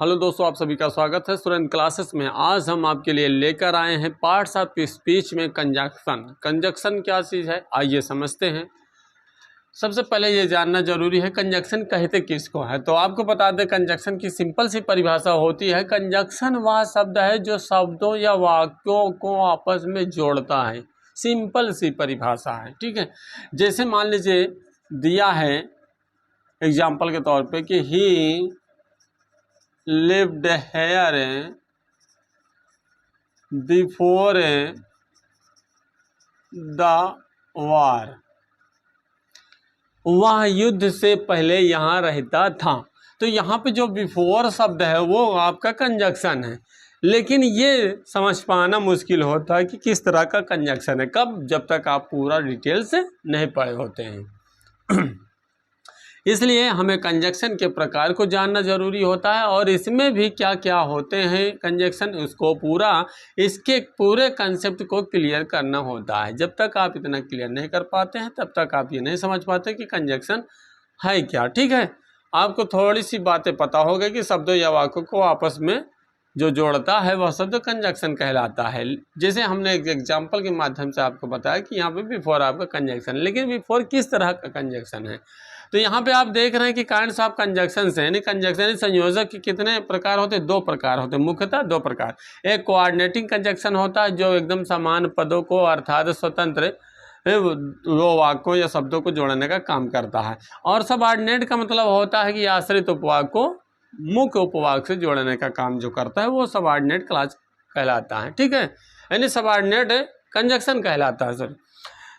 Hello दोस्तों, आप सभी का स्वागत है स्टूडेंट क्लासेस में। आज हम आपके लिए लेकर आए हैं पार्ट्स ऑफ स्पीच में कंजक्शन। कंजक्शन क्या चीज़ है, आइए समझते हैं। सबसे पहले ये जानना जरूरी है कंजक्शन कहते किसको है। तो आपको बता दें, कंजक्शन की सिंपल सी परिभाषा होती है, कंजक्शन वह शब्द है जो शब्दों या वाक्यों को आपस में जोड़ता है। सिंपल सी परिभाषा है, ठीक है। जैसे मान लीजिए दिया है एग्जाम्पल के तौर पे कि ही lived here before the war, वह युद्ध से पहले यहाँ रहता था। तो यहाँ पे जो बिफोर शब्द है वो आपका कंजक्शन है, लेकिन ये समझ पाना मुश्किल होता है कि किस तरह का कंजक्शन है, कब, जब तक आप पूरा डिटेल से नहीं पढ़े होते हैं। इसलिए हमें कंजक्शन के प्रकार को जानना जरूरी होता है और इसमें भी क्या क्या होते हैं कंजक्शन, उसको इसके पूरे कंसेप्ट को क्लियर करना होता है। जब तक आप इतना क्लियर नहीं कर पाते हैं तब तक आप ये नहीं समझ पाते कि कंजक्शन है क्या, ठीक है। आपको थोड़ी सी बातें पता होगा कि शब्दों या वाक्यों को आपस में जो जोड़ता है वह शब्द कंजक्शन कहलाता है। जैसे हमने एक एग्जाम्पल के माध्यम से आपको बताया कि यहाँ पे बिफोर आपका कंजक्शन, लेकिन बिफोर किस तरह का कंजक्शन है। तो यहाँ पे आप देख रहे हैं कि काइंड्स ऑफ कंजक्शन से, यानी कंजक्शन संयोजक के कितने प्रकार होते हैं, 2 प्रकार होते हैं, मुख्यतः 2 प्रकार। एक कोऑर्डिनेटिंग कंजक्शन होता है जो एकदम समान पदों को अर्थात स्वतंत्र वो वाक्यों या शब्दों को जोड़ने का काम करता है, और सबऑर्डिनेट का मतलब होता है कि आश्रित उपवाक को मुख्य उपवाक से जोड़ने का काम जो करता है वो सबऑर्डिनेट क्लॉज कहलाता है, ठीक है, यानी सबऑर्डिनेट कंजक्शन कहलाता है सर।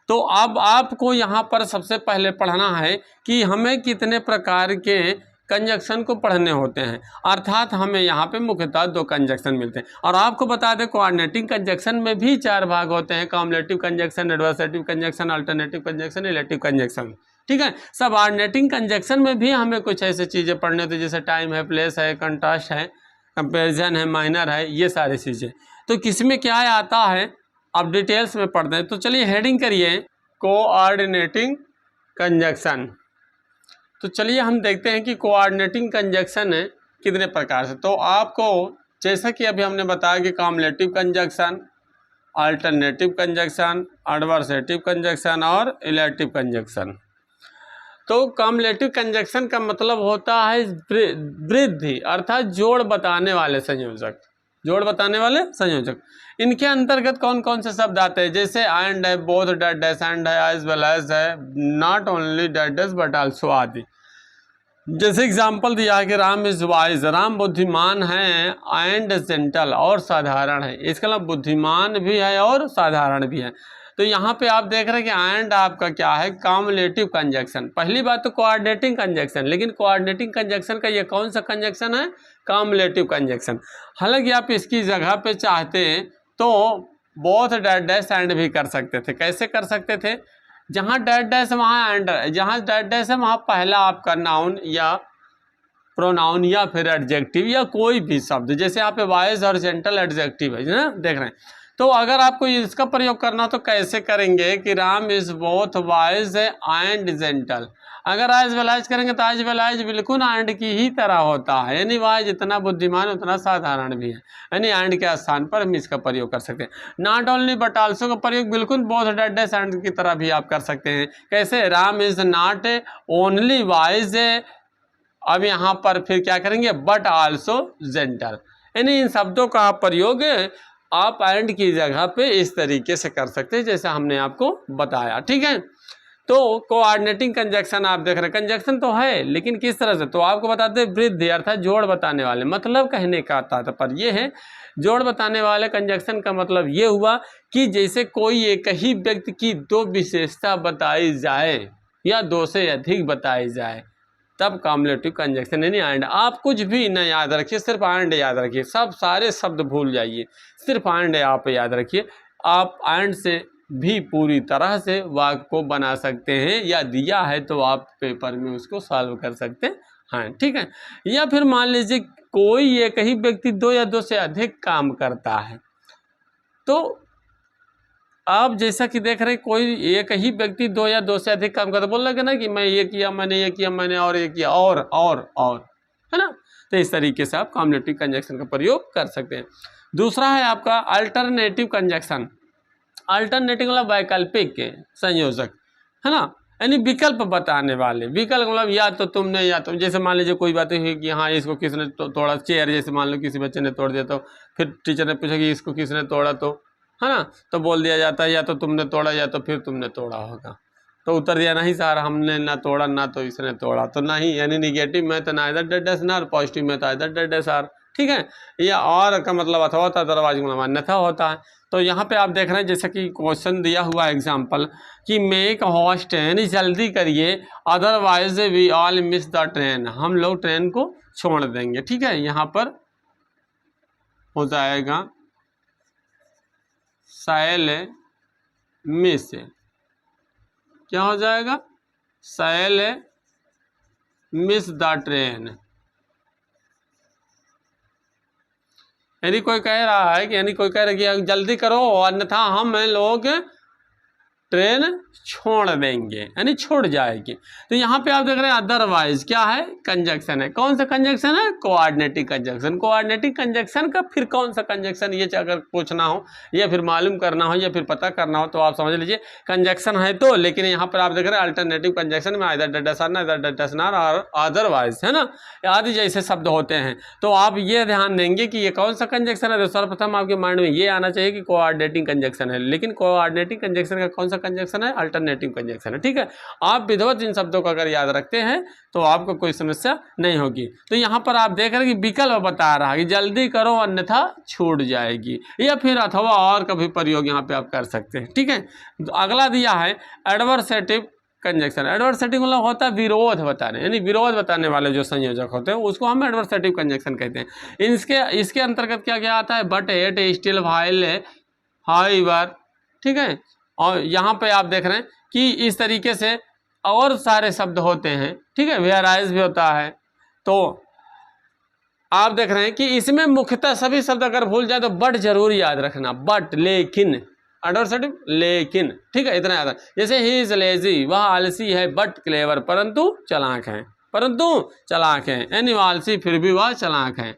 तो अब आपको यहाँ पर सबसे पहले पढ़ना है कि हमें कितने प्रकार के कंजक्शन को पढ़ने होते हैं, अर्थात हमें यहाँ पे मुख्यतः 2 कंजक्शन मिलते हैं। और आपको बता दें कोऑर्डिनेटिंग कंजक्शन में भी 4 भाग होते हैं, cumulative conjunction, adversative conjunction, alternative conjunction, relative conjunction, ठीक है। सबऑर्डिनेटिंग कंजक्शन में भी हमें कुछ ऐसी चीज़ें पढ़नी होती है जैसे टाइम है, प्लेस है, कंट्रास्ट है, कंपेरिजन है, माइनर है, ये सारी चीज़ें। तो किसमें क्या आता है अब डिटेल्स में पढ़ते हैं। तो चलिए हेडिंग करिए कोऑर्डिनेटिंग कंजक्शन। तो चलिए हम देखते हैं कि कोऑर्डिनेटिंग कंजक्शन है कितने प्रकार से। तो आपको जैसा कि अभी हमने बताया कि cumulative conjunction, alternative conjunction, adversative conjunction और रिलेटिव कंजक्शन। तो कॉम्युलेटिव कंजक्शन का मतलब होता है वृद्धि, अर्थात जोड़ बताने वाले संयोजक, जोड़ बताने वाले संयोजक। इनके अंतर्गत कौन कौन से शब्द आते हैं, जैसे एंड है, बोथ डेट डैश एंड है, एज वेल एज है, not only that dash but also आदि। जैसे एग्जांपल दिया है कि राम इज वाइज, राम बुद्धिमान है, एंड जेंटल और साधारण है। इसका मतलब बुद्धिमान भी है और साधारण भी है। तो यहाँ पे आप देख रहे हैं कि एंड आपका क्या है, कॉम्युलेटिव कंजक्शन। पहली बात तो कोऑर्डिनेटिंग कंजक्शन, लेकिन कोऑर्डिनेटिंग कंजक्शन का ये कौन सा कंजक्शन है, कॉम्युलेटिव कंजक्शन। हालांकि आप इसकी जगह पे चाहते तो बोथ डेट डैश एंड भी कर सकते थे। कैसे कर सकते थे, जहाँ डेट डैश वहाँ एंड, जहाँ डेट डैश है वहाँ पहला आपका नाउन या प्रोनाउन या फिर एडजेक्टिव या कोई भी शब्द, जैसे यहाँ पे वाइज और जेंटल एडजेक्टिव है ना, देख रहे हैं। तो अगर आपको इसका प्रयोग करना तो कैसे करेंगे कि Ram is both wise and gentle. अगर एज वेल एज करेंगे तो एज वेल एज बिल्कुल एंड की ही तरह होता है, यानी वाइज जितना बुद्धिमान उतना साधारण भी है, यानी एंड के स्थान पर हम इसका प्रयोग कर सकते हैं। नॉट ओनली बट आल्सो का प्रयोग बिल्कुल बोथ डेट डैश एंड की तरह भी आप कर सकते हैं। कैसे, Ram is not only wise, अब यहाँ पर फिर क्या करेंगे, बट आल्सो जेंटल, यानी इन शब्दों का आप प्रयोग आप एंड की जगह पे इस तरीके से कर सकते हैं जैसे हमने आपको बताया, ठीक है। तो कोऑर्डिनेटिंग कंजक्शन आप देख रहे हैं, कंजक्शन तो है लेकिन किस तरह से, तो आपको बताते हैं वृद्धि अर्थात जोड़ बताने वाले, मतलब कहने का तात्पर्य ये है, जोड़ बताने वाले कंजक्शन का मतलब ये हुआ कि जैसे कोई एक ही व्यक्ति की 2 विशेषता बताई जाए या 2 से अधिक बताई जाए, तब कॉम्युलेटिव कंजक्शन, यानी एंड। आप कुछ भी न याद रखिए, सिर्फ एंड याद रखिए, सब सारे शब्द भूल जाइए, सिर्फ एंड आप याद रखिए। आप एंड से भी पूरी तरह से वाक्य को बना सकते हैं, या दिया है तो आप पेपर में उसको सॉल्व कर सकते हैं, ठीक है। या फिर मान लीजिए कोई एक ही व्यक्ति 2 या 2 से अधिक काम करता है, तो आप जैसा कि देख रहे हैं कोई एक ही व्यक्ति 2 या 2 से अधिक काम करता, बोल लगे ना कि मैं ये किया, मैंने ये किया, मैंने और ये किया, और है ना। तो इस तरीके से आप कॉम्बिनेटिव कंजक्शन का प्रयोग कर सकते हैं। दूसरा है आपका अल्टरनेटिव कंजक्शन। अल्टरनेटिव मतलब वैकल्पिक संयोजक, है ना, यानी विकल्प बताने वाले। विकल्प मतलब या तो तुमने, या तो जैसे मान लीजिए कोई बात हुई कि हाँ इसको किसने तोड़ा, चेयर जैसे मान लो किसी बच्चे ने तोड़ दिया, तो फिर टीचर ने पूछा कि इसको किसने तोड़ा, तो है ना, तो बोल दिया जाता है या तो तुमने तोड़ा या तो फिर तुमने तोड़ा होगा। तो उत्तर दिया नहीं सर हमने ना तोड़ा ना तो इसने तोड़ा, तो नहीं, यानी निगेटिव में तो ना इधर डेड है ना, पॉजिटिव में तो इधर डेड है सर, ठीक है। या और का मतलब अथवा होता है, अदरवाइज का मतलब अन्यथा होता है। तो यहाँ पे आप देख रहे हैं जैसे कि क्वेश्चन दिया हुआ है एग्जाम्पल कि मेक हॉस्ट यानी जल्दी करिए, otherwise we all miss the train, हम लोग ट्रेन को छोड़ देंगे, ठीक है। यहाँ पर हो जाएगा शैल मिस, क्या हो जाएगा, शैल मिस द ट्रेन। यानी कोई कह रहा है कि, यानी कोई कह रहा है कि जल्दी करो अन्यथा हम लोग ट्रेन छोड़ देंगे, यानी छोड़ जाएगी। तो यहाँ पे आप देख रहे हैं अदरवाइज क्या है, कंजक्शन है। कौन सा कंजक्शन है, कोऑर्डिनेटिव कंजक्शन। कोऑर्डिनेटिव कंजक्शन का फिर कौन सा कंजक्शन, ये अगर पूछना हो या फिर मालूम करना हो या फिर पता करना हो तो आप समझ लीजिए कंजक्शन है तो, लेकिन यहाँ पर आप देख रहे हैं अल्टरनेटिव कंजक्शन में इधर डडसना इधर डडसनार और अदरवाइज, है ना, आदि जैसे शब्द होते हैं। तो आप ये ध्यान देंगे कि ये कौन सा कंजक्शन है, तो सर्वप्रथम आपके माइंड में ये आना चाहिए कि कोऑर्डिनेटिंग कंजक्शन है। लेकिन कोऑर्डिनेटिंग कंजक्शन का कौन सा कंजक्शन है, अल्टरनेटिव कंजक्शन है, ठीक है। आप विधिवत इन शब्दों को अगर याद रखते हैं तो आपको कोई समस्या नहीं होगी। तो यहाँ पर आप देख रहे हैं कि विकल्प बता रहा है कि जल्दी करो अन्यथा छूट जाएगी, या फिर अथवा और का भी प्रयोग यहाँ पे आप कर सकते हैं, ठीक है। तो अगला दिया है एडवर्सेटिव कंजक्शन। एडवर्सेटिव मतलब होता है विरोध बताने, यानी विरोध बताने वाले जो संयोजक होते हैं उसको हम एडवर्सेटिव कंजक्शन कहते हैं। इसके अंतर्गत क्या क्या आता है, but at still while however, ठीक है। और यहाँ पे आप देख रहे हैं कि इस तरीके से और सारे शब्द होते हैं, ठीक है, वेयरएज भी होता है। तो आप देख रहे हैं कि इसमें मुख्यतः सभी शब्द अगर भूल जाए तो बट जरूर याद रखना, बट, लेकिन, एडवर्सेटिव लेकिन, ठीक है, इतना याद है। जैसे ही इज लेजी, वह आलसी है बट क्लेवर, परंतु चालाक है, परंतु चालाक है, यानी आलसी फिर भी वह चालाक है,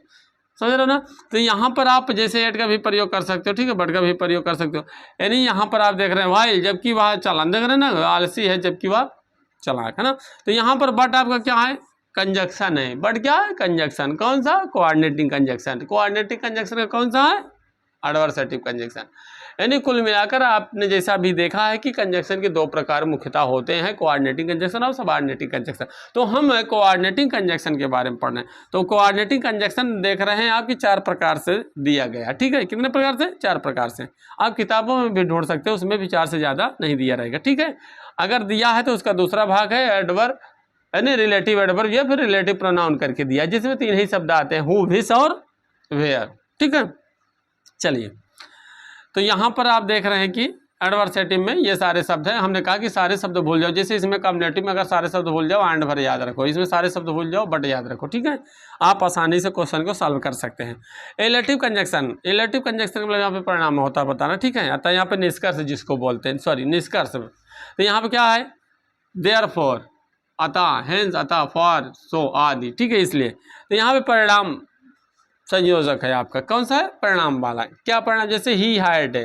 समझ रहे हो ना। तो यहाँ पर आप जैसे एट का भी प्रयोग कर सकते हो, ठीक है, बट का भी प्रयोग कर सकते हो। यानी यहाँ पर आप देख रहे हैं वाइल, जबकि वह चालाक, देख रहे हैं ना, आलसी है जबकि वह चालाक, है ना। तो यहाँ पर बट आपका क्या है, कंजक्शन है। बट क्या है, कंजक्शन। कौन सा, कोऑर्डिनेटिंग कंजक्शन। कोऑर्डिनेटिंग कंजक्शन का कौन सा है, एडवर्सेटिव कंजक्शन। यानी कुल मिलाकर आपने जैसा भी देखा है कि कंजक्शन के दो प्रकार मुख्यतः होते हैं, कोऑर्डिनेटिंग कंजक्शन और सबऑर्डिनेटिंग कंजक्शन। तो हम कोऑर्डिनेटिंग कंजक्शन के बारे में पढ़ रहे हैं। तो कोऑर्डिनेटिंग कंजक्शन देख रहे हैं आपकी 4 प्रकार से दिया गया, ठीक है। कितने प्रकार से, 4 प्रकार से। आप किताबों में भी ढूंढ सकते हो, उसमें भी 4 से ज़्यादा नहीं दिया रहेगा, ठीक है। अगर दिया है तो उसका दूसरा भाग है एडवर्ब, यानी रिलेटिव एडवर्ब या फिर रिलेटिव प्रोनाउन करके दिया, जिसमें 3 ही शब्द आते हैं, हु, विच और वेयर, ठीक है। चलिए, तो यहाँ पर आप देख रहे हैं कि एडवर्सेटिव में ये सारे शब्द हैं। हमने कहा कि सारे शब्द भूल जाओ, जैसे इसमें कॉम्बिनेटिव में अगर सारे शब्द भूल जाओ एंड भर याद रखो, इसमें सारे शब्द भूल जाओ बट याद रखो, ठीक है। आप आसानी से क्वेश्चन को सॉल्व कर सकते हैं। एलेटिव कंजक्शन, एलेटिव कंजक्शन मतलब यहाँ पे परिणाम होता है बताना, ठीक है। अतः यहाँ पे निष्कर्ष जिसको बोलते हैं, सॉरी निष्कर्ष। तो यहाँ पे क्या है, देयरफॉर, अतः, हेंस, अतः, फॉर, सो आदि, ठीक है। इसलिए तो यहाँ पे परिणाम संयोजक है आपका, कौन सा है, परिणाम वाला। क्या परिणाम, जैसे ही हैड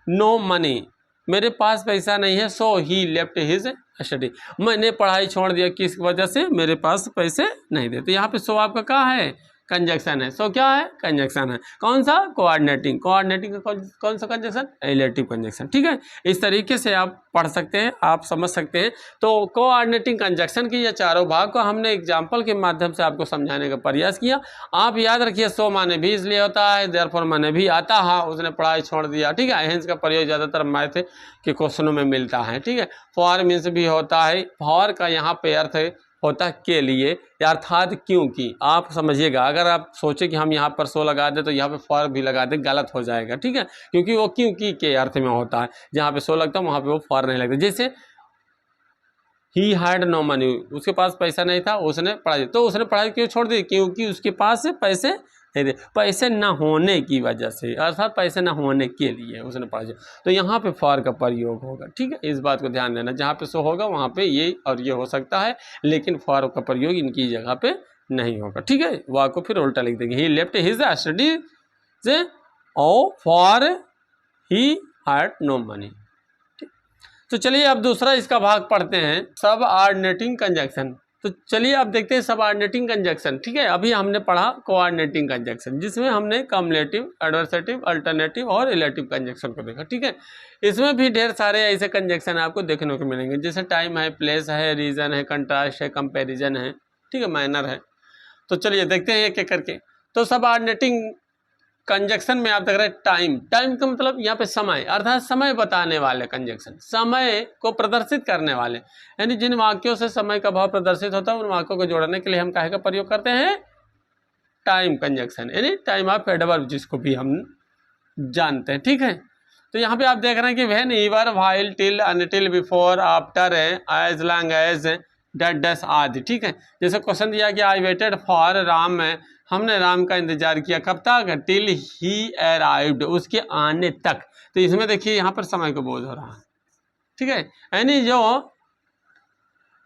नो मनी, मेरे पास पैसा नहीं है, सो ही लेफ्ट हिज स्टडी, मैंने पढ़ाई छोड़ दिया किस वजह से, मेरे पास पैसे नहीं थे। तो यहाँ पे सो आपका क्या है, कंजक्शन है। सो क्या है, कंजक्शन है। कौन सा, कोऑर्डिनेटिंग। कोऑर्डिनेटिंग का कौन सा कंजक्शन, एलेटिव कंजक्शन, ठीक है। इस तरीके से आप पढ़ सकते हैं, आप समझ सकते हैं। तो कोऑर्डिनेटिंग कंजक्शन की ये चारों भाग को हमने एग्जाम्पल के माध्यम से आपको समझाने का प्रयास किया। आप याद रखिए, सो माने भी इसलिए होता है, देयरफॉर माने भी आता है, उसने पढ़ाई छोड़ दिया, ठीक है। हेंस का प्रयोग ज़्यादातर मैथ के क्वेश्चनों में मिलता है, ठीक है। फॉर मीन्स भी होता है, फॉर का यहाँ पे अर्थ होता है के लिए, अर्थात क्योंकि। आप समझिएगा, अगर आप सोचे कि हम यहाँ पर सो लगा दें तो यहाँ पे फॉर भी लगा दें, गलत हो जाएगा, ठीक है। क्योंकि वो क्योंकि के अर्थ में होता है, जहाँ पे सो लगता है वहाँ पे वो फॉर नहीं लगता। जैसे ही हैड नो मनी, उसके पास पैसा नहीं था, उसने पढ़ाई, तो उसने पढ़ाई क्यों छोड़ दी, क्योंकि उसके पास पैसे नहीं थे, पैसे न होने की वजह से, अर्थात पैसे न होने के लिए उसने पढ़ाई। तो यहाँ पे फॉर का प्रयोग होगा, ठीक है। इस बात को ध्यान देना, जहाँ पे सो होगा वहाँ पे ये और ये हो सकता है, लेकिन फॉर का प्रयोग इनकी जगह पे नहीं होगा, ठीक है। वाक को फिर उल्टा लिख देंगे, he left his studies for he had no money. तो चलिए अब दूसरा इसका भाग पढ़ते हैं, सबऑर्डिनेटिंग कंजंक्शन। तो चलिए अब देखते हैं सबऑर्डिनेटिंग कंजंक्शन, ठीक है। अभी हमने पढ़ा कोऑर्डिनेटिंग कंजंक्शन, जिसमें हमने कम्युलेटिव, एडवर्सेटिव, अल्टरनेटिव और रिलेटिव कंजंक्शन को देखा, ठीक है। इसमें भी ढेर सारे ऐसे कंजंक्शन आपको देखने को मिलेंगे, जैसे टाइम है, प्लेस है, रीजन है, कंट्रास्ट है, कंपैरिजन है, ठीक है, मैनर है। तो चलिए देखते हैं एक एक करके। तो सबऑर्डिनेटिंग कंजंक्शन में आप देख रहे हैं टाइम। टाइम का मतलब यहाँ पे समय, अर्थात समय बताने वाले कंजंक्शन, समय को प्रदर्शित करने वाले, यानी जिन वाक्यों से समय का भाव प्रदर्शित होता है उन वाक्यों को जोड़ने के लिए हम काहे का प्रयोग करते हैं, टाइम कंजंक्शन, यानी टाइम ऑफ एडवर्ब, जिसको भी हम जानते हैं, ठीक है। तो यहाँ पे आप देख रहे हैं कि when, ever, while, till, until, before, after, as long as, that, dash आदि, ठीक है। जैसे क्वेश्चन दिया कि आई वेटेड फॉर राम, हमने राम का इंतजार किया, कब तक, टिल ही अराइव्ड, उसके आने तक। तो इसमें देखिए यहाँ पर समय को बोझ हो रहा है, ठीक है। यानी जो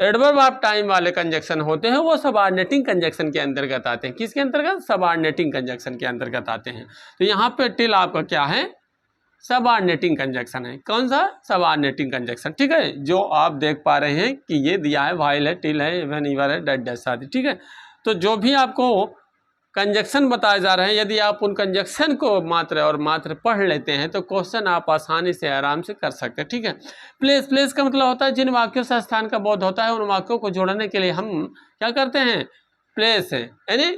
एडवर्ब ऑफ टाइम वाले कंजंक्शन होते हैं वो सबऑर्डिनेटिंग कंजंक्शन के अंतर्गत आते हैं। किसके अंतर्गत, सबऑर्डिनेटिंग कंजंक्शन के अंतर्गत आते हैं। तो यहाँ पे टिल आपका क्या है, सबऑर्डिनेटिंग कंजंक्शन है। कौन सा, सबऑर्डिनेटिंग कंजंक्शन, ठीक है। जो आप देख पा रहे हैं कि ये दिया है, व्हाइल है, टिल है, व्हेन, ईवर है, डेट, डैश आदि, ठीक है। तो जो भी आपको कंजंक्शन बताए जा रहे हैं, यदि आप उन कंजंक्शन को मात्र और मात्र पढ़ लेते हैं तो क्वेश्चन आप आसानी से आराम से कर सकते हैं, ठीक है। प्लेस, प्लेस का मतलब होता है जिन वाक्यों से स्थान का बोध होता है उन वाक्यों को जोड़ने के लिए हम क्या करते हैं, प्लेस है, यानी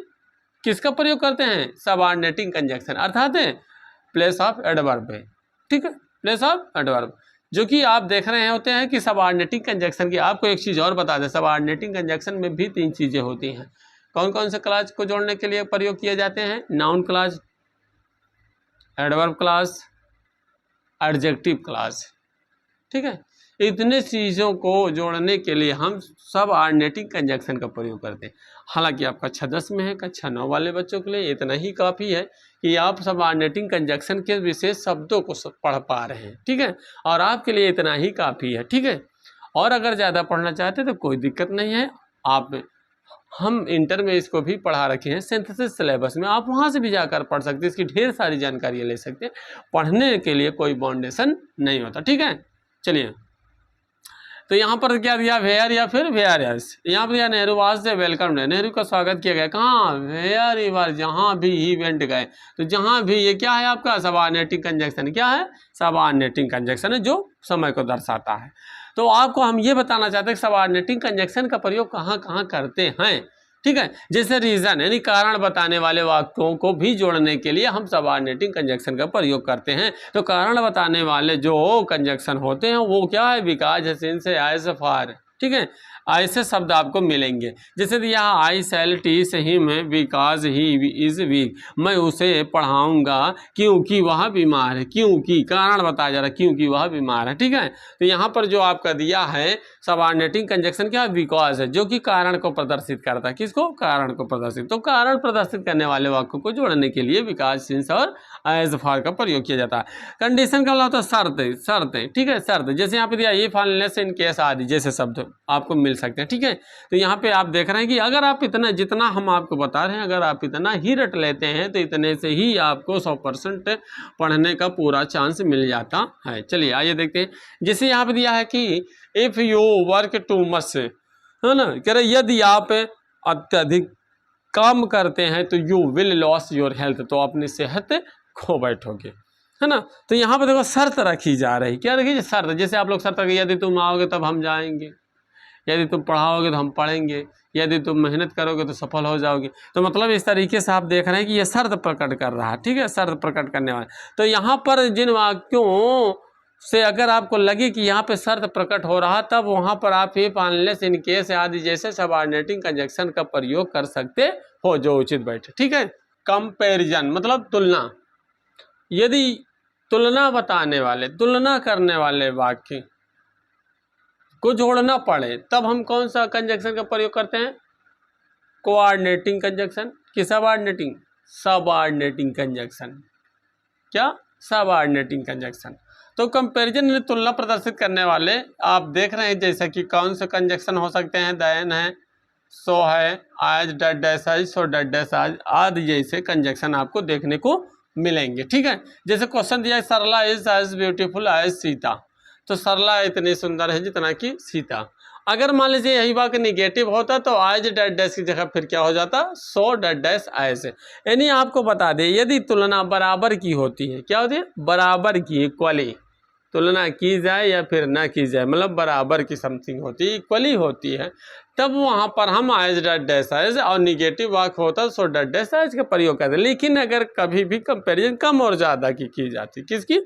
किसका प्रयोग करते हैं, सबऑर्डिनेटिंग कंजंक्शन, अर्थात प्लेस ऑफ एडवर्ब है, ठीक है, प्लेस ऑफ एडवर्ब। जो कि आप देख रहे होते हैं कि सबऑर्डिनेटिंग कंजंक्शन की, आपको एक चीज़ और बता दें, सबऑर्डिनेटिंग कंजंक्शन में भी 3 चीज़ें होती हैं। कौन कौन से क्लास को जोड़ने के लिए प्रयोग किए जाते हैं, noun class, adverb class, adjective class, ठीक है। इतने चीज़ों को जोड़ने के लिए हम सबऑर्डिनेटिंग कंजंक्शन का प्रयोग करते हैं। हालांकि आप कक्षा 10 में है, कक्षा 9 वाले बच्चों के लिए इतना ही काफ़ी है कि आप सबऑर्डिनेटिंग कंजंक्शन के विशेष शब्दों को पढ़ पा रहे हैं, ठीक है, और आपके लिए इतना ही काफ़ी है, ठीक है। और अगर ज़्यादा पढ़ना चाहते तो कोई दिक्कत नहीं है, आप, हम इंटर में इसको भी पढ़ा रखे हैं सिंथेसिस सिलेबस में, आप वहाँ से भी जाकर पढ़ सकते हैं, इसकी ढेर सारी जानकारी ले सकते हैं। पढ़ने के लिए कोई बाउंडेशन नहीं होता, ठीक है। चलिए, तो यहाँ पर क्या दिया, वेयर या फिर वेयर एस, यहाँ पर दिया नेहरू वाज से वेलकम है, नेहरू का स्वागत किया गया, कहाँ, वेयर ही वाज, जहाँ भी ही वेंट गए। तो जहाँ भी, ये क्या है आपका सबऑर्डिनेटिंग कंजंक्शन, क्या है, सबऑर्डिनेटिंग कंजंक्शन है जो समय को दर्शाता है। तो आपको हम ये बताना चाहते हैं कि सबऑर्डिनेटिंग कंजंक्शन का प्रयोग कहाँ कहाँ करते हैं, ठीक है। जैसे रीजन, यानी कारण बताने वाले वाक्यों को भी जोड़ने के लिए हम सबऑर्डिनेटिंग कंजंक्शन का प्रयोग करते हैं। तो कारण बताने वाले जो कंजंक्शन होते हैं वो क्या है, बिकॉज, सिंस, एज, फॉर, ठीक है, ऐसे शब्द आपको मिलेंगे। जैसे यहाँ I shall teach him because he is weak, मैं उसे पढ़ाऊंगा क्योंकि वह बीमार है, क्योंकि कारण बताया जा रहा है, क्योंकि वह बीमार है, ठीक है। तो यहाँ पर जो आपका दिया है सबऑर्डिनेटिंग कंजंक्शन क्या है, बिकॉज है, जो कि कारण को प्रदर्शित करता है, किसको, कारण को प्रदर्शित। तो कारण प्रदर्शित करने वाले वाक्यों को जोड़ने के लिए बिकॉज, सिंस और एज, फॉर का प्रयोग किया जाता है। कंडीशन का मतलब होता है शर्त, शर्तें, ठीक है, शर्त। जैसे यहाँ पे दिया ये फाइनलेस, इन केस आदि जैसे शब्द आपको मिल सकते हैं, ठीक है। तो यहाँ पे आप देख रहे हैं कि अगर आप इतना, जितना हम आपको बता रहे हैं, अगर आप इतना ही रट लेते हैं तो इतने से ही आपको 100% पढ़ने का पूरा चांस मिल जाता है। चलिए आइए देखते हैं। जैसे यहाँ पे दिया है कि if you work too much, है ना, कह रहे यदि आप अत्यधिक काम करते हैं तो you will loss your health, तो अपनी सेहत खो बैठोगे, है ना। तो यहाँ पे देखो शर्त रखी जा रही, क्या रखी, शर्त। जैसे आप लोग शर्त रखिए, यदि तुम आओगे तब हम जाएंगे, यदि तुम पढ़ाओगे तो हम पढ़ेंगे, यदि तुम मेहनत करोगे तो सफल हो जाओगे। तो मतलब इस तरीके से आप देख रहे हैं कि ये शर्त प्रकट कर रहा है, ठीक है, शर्त प्रकट करने वाला। तो यहाँ पर जिन वाक्यों से अगर आपको लगे कि यहाँ पे शर्त प्रकट हो रहा, तब वहाँ पर आप ये अनलेस, इन केस आदि जैसे सबऑर्डिनेटिंग कंजंक्शन का प्रयोग कर सकते हो जो उचित बैठे, ठीक है। कंपैरिजन मतलब तुलना, यदि तुलना बताने वाले, तुलना करने वाले वाक्य को जोड़ना पड़े तब हम कौन सा कंजंक्शन का प्रयोग करते हैं, कोऑर्डिनेटिंग कंजंक्शन कि सबऑर्डिनेटिंग, सबऑर्डिनेटिंग कंजंक्शन, क्या, सबऑर्डिनेटिंग कंजंक्शन। तो कंपैरिजन में तुलना प्रदर्शित करने वाले आप देख रहे हैं, जैसा कि कौन से कंजंक्शन हो सकते हैं, देन है, सो है, आज डट डैश आज, सो डट डैश आज आदि जैसे कंजक्शन आपको देखने को मिलेंगे। ठीक है, जैसे क्वेश्चन दिया है Sarla is as beautiful as Sita, तो सरला इतनी सुंदर है जितना कि सीता। अगर मान लीजिए यही बात निगेटिव होता तो आज डट डैश की जगह फिर क्या हो जाता, सो डट डैश एज। यानी आपको बता दें यदि तुलना बराबर की होती है, क्या होती है, बराबर की, इक्वली तुलना की जाए या फिर ना की जाए, मतलब बराबर की समथिंग होती है, इक्वली होती है, तब वहाँ पर हम एज डट डैश एज और निगेटिव वाक्य होता सो डट डैश एज का प्रयोग करते हैं। लेकिन अगर कभी भी कंपैरिजन कम और ज़्यादा की जाती, किसकी,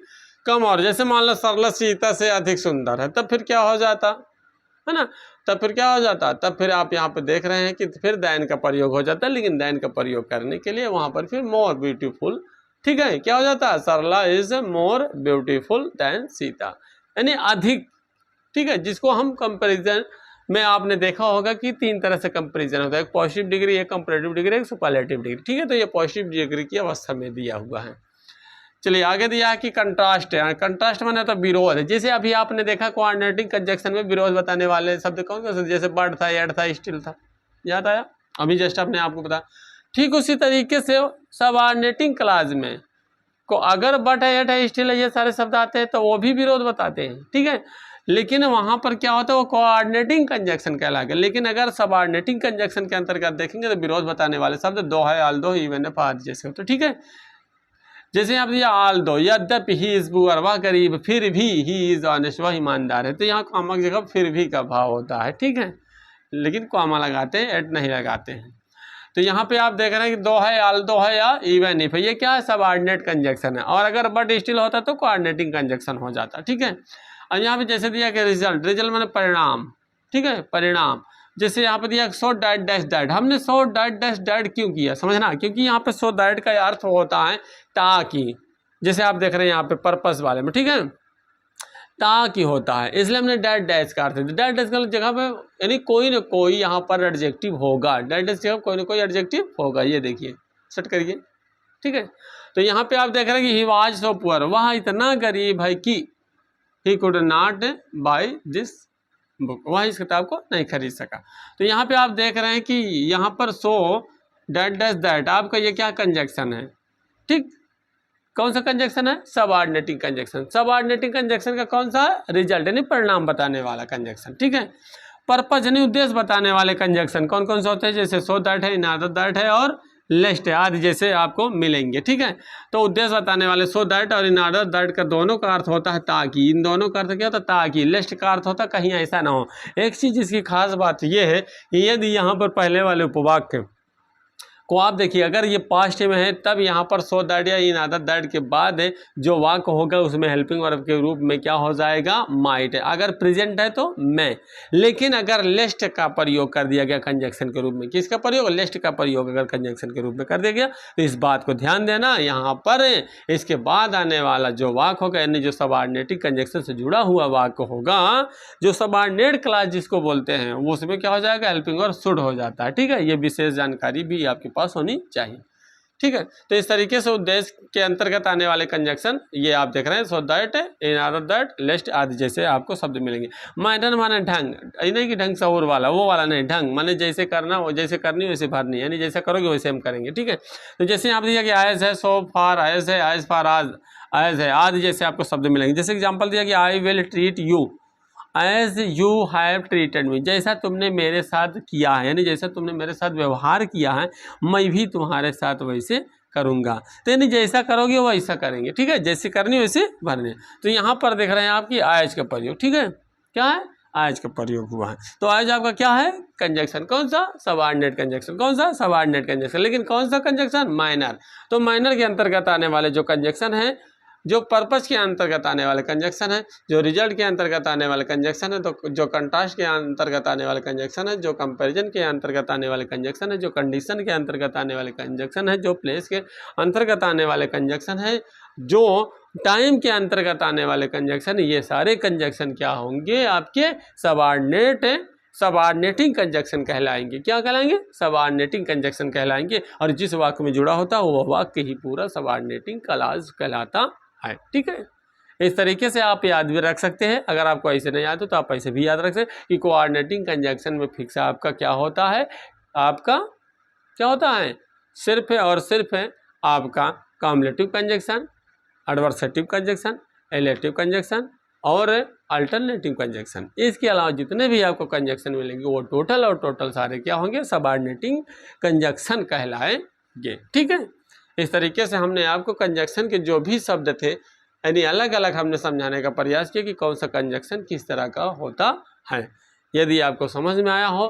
कम और, जैसे मान लो सरला सीता से अधिक सुंदर है, तब फिर क्या हो जाता है ना, तब फिर क्या हो जाता, तब फिर आप यहाँ पे देख रहे हैं कि फिर दैन का प्रयोग हो जाता है। लेकिन दैन का प्रयोग करने के लिए वहाँ पर फिर मोर ब्यूटीफुल, ठीक है, क्या हो जाता है, Sarla is more beautiful than Sita, यानी अधिक। ठीक है, जिसको हम कंपैरिजन में आपने देखा होगा कि तीन तरह से कंपैरिजन होता है, एक पॉजिटिव डिग्री, एक कंपैरेटिव डिग्री, एक सुपरलेटिव डिग्री। ठीक है, तो ये पॉजिटिव डिग्री की अवस्था में दिया हुआ है। चलिए आगे दिया है कि कंट्रास्ट है, कंट्रास्ट माने तो विरोध है। जैसे अभी आपने देखा कोऑर्डिनेटिंग कंजक्शन में विरोध बताने वाले शब्द कौन कौन से, जैसे बट था, एड था, स्टिल था, याद आया अभी जस्ट आपने आपको बताया। ठीक उसी तरीके से सबऑर्डिनेटिंग क्लास में को अगर बट है, एड है, स्टिल है, ये सारे शब्द आते हैं तो वो भी विरोध बताते हैं। ठीक है, लेकिन वहां पर क्या होता है, वो कोऑर्डिनेटिंग कंजक्शन कहलाएगा। लेकिन अगर सबऑर्डिनेटिंग कंजक्शन के अंतर्गत देखेंगे तो विरोध बताने वाले शब्द दो है, आल दो, इवन है, आदि जैसे होते। ठीक है, जैसे आप दिया आल दो, यद्यपि ही इज पुअर, वह गरीब, फिर भी ही इज ऑनेस्ट, वह ईमानदार है, तो यहाँ कॉमा की जगह फिर भी का भाव होता है। ठीक है, लेकिन कॉमा लगाते हैं, एट नहीं लगाते हैं। तो यहाँ पे आप देख रहे हैं कि दो है, आल दो है, या इवन इफ है, ये क्या है, सबऑर्डिनेट कंजक्शन है। और अगर बट स्टिल होता तो कोऑर्डिनेटिंग कंजक्शन हो जाता। ठीक है, और यहाँ पे जैसे दिया कि रिजल्ट, रिजल्ट माने परिणाम। ठीक है, परिणाम, जैसे यहाँ पे दिया सो डैट डैश डैट, हमने सो डैट डैश डैट क्यों किया, समझना, क्योंकि यहाँ पे सो डैट का अर्थ होता है ताकि, जैसे आप देख रहे हैं यहाँ पे पर्पस वाले में। ठीक है, ताकि होता है, इसलिए हमने डैट डैश का अर्थ, डैट डैश का जगह पे यानी कोई ना कोई यहाँ पर एडजेक्टिव होगा, डैट डैश जगह कोई ना कोई एडजेक्टिव होगा, ये देखिए सेट करिए। ठीक है, तो यहाँ पे आप देख रहे हैं कि ही वाज सो पुअर, वह इतना गरीब है कि ही could not buy this book, वह इस किताब को नहीं खरीद सका। तो यहाँ पे आप देख रहे हैं कि यहाँ पर सो डैट डैश दैट आपका ये क्या कंजक्शन है। ठीक, कौन सा कंजक्शन है, सबऑर्डिनेटिंग कंजक्शन। सबऑर्डिनेटिंग कंजक्शन का कौन सा है, रिजल्ट यानी परिणाम बताने वाला कंजक्शन। ठीक है, पर्पज यानी उद्देश्य बताने वाले कंजक्शन कौन कौन से होते हैं, जैसे सो दैट है, इन ऑर्डर दैट है, और लेस्ट है, आदि जैसे आपको मिलेंगे। ठीक है, तो उद्देश्य बताने वाले सो दैट और इन ऑर्डर दैट का दोनों का अर्थ होता है ताकि, इन दोनों का अर्थ क्या होता है, ताकि। लेस्ट का अर्थ होता है कहीं ऐसा ना हो। एक चीज इसकी खास बात यह है कि यदि यहाँ पर पहले वाले उपवाक्य को आप देखिए, अगर ये पास्ट में है तब यहाँ पर सो दैट या इन अदर दैट के बाद जो वाक्य होगा उसमें हेल्पिंग वर्ब के रूप में क्या हो जाएगा, माइट। अगर प्रेजेंट है तो मैं। लेकिन अगर लेस्ट का प्रयोग कर दिया गया कंजक्शन के रूप में, किसका प्रयोग, लेस्ट का प्रयोग अगर कंजक्शन के रूप में कर दिया गया, तो इस बात को ध्यान देना, यहाँ पर इसके बाद आने वाला जो वाक्य होगा यानी जो सबऑर्डिनेटिंग कंजक्शन से जुड़ा हुआ वाक्य होगा, जो सबऑर्डिनेट क्लास जिसको बोलते हैं, वो उसमें क्या हो जाएगा, हेल्पिंग वर्ब शुड हो जाता है। ठीक है, ये विशेष जानकारी भी आपके पास होनी चाहिए। ठीक है, तो इस तरीके से उद्देश्य के अंतर्गत आने वाले कंजक्शन ये आप देख रहे हैं, so that, in order that, lest आदि जैसे आपको शब्द मिलेंगे। मैनर माने ढंग, नहीं कि ढंग सौर वाला, वो वाला नहीं, ढंग माने जैसे करना, जैसे करनी वैसे भरनी, यानी जैसे करोगे वैसे हम करेंगे। ठीक है, तो जैसे आप दिया कि आयस है, सो फार आयस है, आयस फार आज आयस है, आदि जैसे आपको शब्द मिलेंगे। जैसे एग्जाम्पल दिया कि I will treat you as you have treated me, जैसा तुमने मेरे साथ किया है, यानी जैसा तुमने मेरे साथ व्यवहार किया है मैं भी तुम्हारे साथ वैसे करूँगा। तो यानी जैसा करोगे वैसा करेंगे। ठीक है, जैसे करनी वैसे भरने। तो यहाँ पर देख रहे हैं आपकी आज का प्रयोग। ठीक है, क्या है, आज का प्रयोग हुआ है। तो आज आपका क्या है, कंजक्शन कौन सा, सबऑर्डिनेट कंजक्शन। कौन सा, सबऑर्डिनेट कंजक्शन। लेकिन कौन सा कंजक्शन, माइनर। तो माइनर के अंतर्गत आने वाले जो कंजक्शन है, जो पर्पस के अंतर्गत आने वाले कंजक्शन है, जो रिजल्ट के अंतर्गत आने वाले कंजक्शन है, तो जो कंट्रास्ट के अंतर्गत आने वाले कंजक्शन है, जो कंपैरिजन के अंतर्गत आने वाले कंजक्शन है, जो कंडीशन के अंतर्गत आने वाले कंजक्शन है, जो प्लेस के अंतर्गत आने वाले कंजक्शन है, जो टाइम के अंतर्गत आने वाले कंजक्शन, ये सारे कंजक्शन क्या होंगे, आपके सबऑर्डिनेटिंग कंजक्शन कहलाएंगे। क्या कहलाएंगे, सबऑर्डिनेटिंग कंजक्शन कहलाएंगे। और जिस वाक्य में जुड़ा होता है वो वाक्य ही पूरा सबऑर्डिनेटिंग क्लॉज कहलाता है। ठीक है, इस तरीके से आप याद भी रख सकते हैं। अगर आपको ऐसे नहीं याद हो तो आप ऐसे भी याद रख सकते हैं कि कोऑर्डिनेटिंग कंजंक्शन में फिक्स आपका क्या होता है, आपका क्या होता है, सिर्फ है और सिर्फ है आपका cumulative conjunction, adversative conjunction, illative conjunction और अल्टरनेटिव कंजंक्शन। इसके अलावा जितने भी आपको कंजंक्शन मिलेंगे वो टोटल और टोटल सारे क्या होंगे, सबऑर्डिनेटिंग कंजंक्शन कहलाएंगे। ठीक है, इस तरीके से हमने आपको कंजंक्शन के जो भी शब्द थे यानी अलग अलग हमने समझाने का प्रयास किया कि कौन सा कंजंक्शन किस तरह का होता है। यदि आपको समझ में आया हो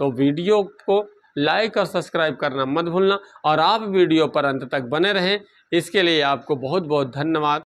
तो वीडियो को लाइक और सब्सक्राइब करना मत भूलना और आप वीडियो पर अंत तक बने रहें। इसके लिए आपको बहुत बहुत धन्यवाद।